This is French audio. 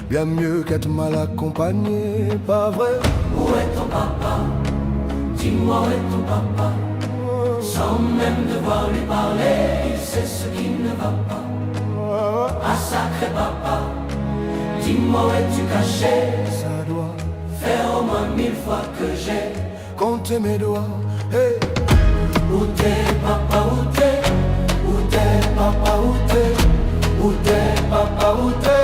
bien mieux qu'être mal accompagné, pas vrai? Où est ton papa? Dis-moi où est ton papa? Sans même devoir lui parler, il sait ce qui ne va pas. Ah sacré papa, dis-moi où es-tu caché? Ça doit faire au moins 1000 fois que j'ai compté mes doigts. Hey. Où t'es papa, où t'es? Où t'es papa, où t'es? Où t'es papa, où t'es?